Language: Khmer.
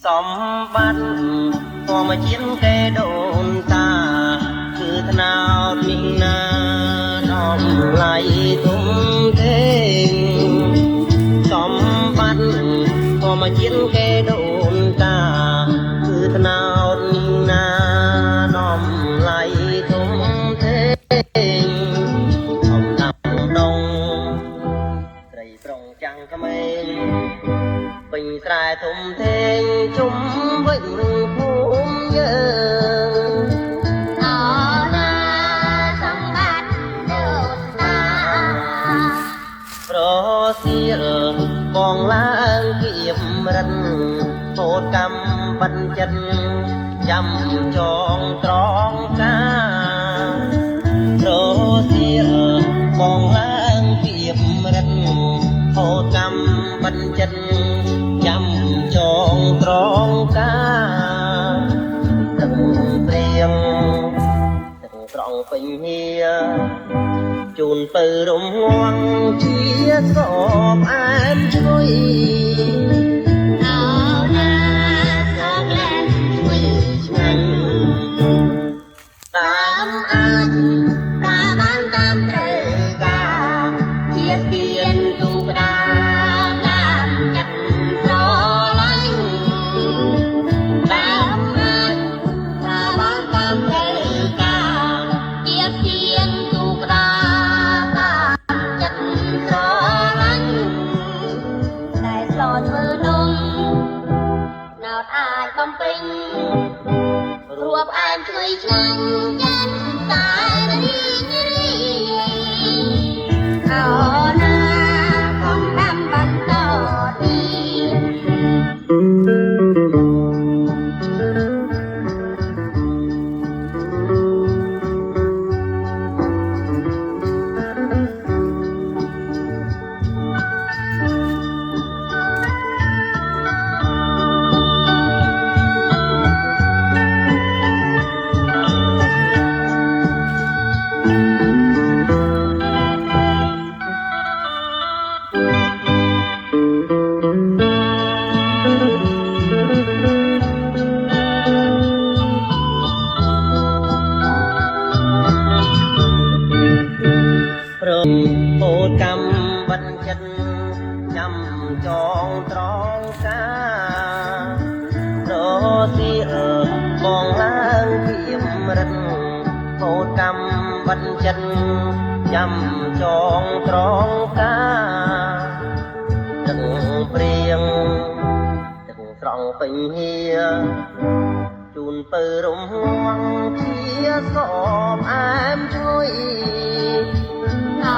សម្បត្តិធម្មជាតិគេដូនតាគឺថ្នោតនេះណាតម្លៃធំធេងសម្បត្តិធម្មជាតិគេដូនតាគឺថ្នោតនេះណាតម្លៃធំធេងធំដាំដងត្រីប្រុងចាំងក្មេងពេញស្រែធំធេងជុំវិញភូមិយើងអណាសម្បត្តិដូនតាប្រសៀលបងឡើងគៀបរិនពោតកម្មបញ្ចិនចាំចងត្រង់កាប្រសៀលបងឡើងគៀបរិនពោតកម្មបញ្ចិនចាំចងត្រង់កាទឹកព្រៀងទឹកត្រង់ពេញហៀជូនពៅរំងាស់ជាស្របអែមឈ្ងុយអណាសោកលែនឈ្ងុយឆ្ងាញ់តាមអាចតាមបានតាមត្រូវការជាទៀនទូក្តារតាមចិត្តស្រឡាញ់តាមអាចតាមបានតាមត្រូវការជាទៀនទូក្តារតាមចិត្តស្រឡាញ់តែស្លធ្វើនំណោតអាចបំពេញរួបអែមជួយឆ្ងាញ់ចិត្តតែរីករាយអោណាកុំដាំបន្តព្រមពោតកម្មបញ្ចិនចាំចងត្រង់កាប្រសៀលបងឡើងគៀបរិនពោតកម្មបញ្ចិនចាំចងត្រង់កាទឹកព្រៀងទឹកត្រង់ពេញហៀជូនពៅរំងាស់ជាស្របអែមឈ្ងុយអ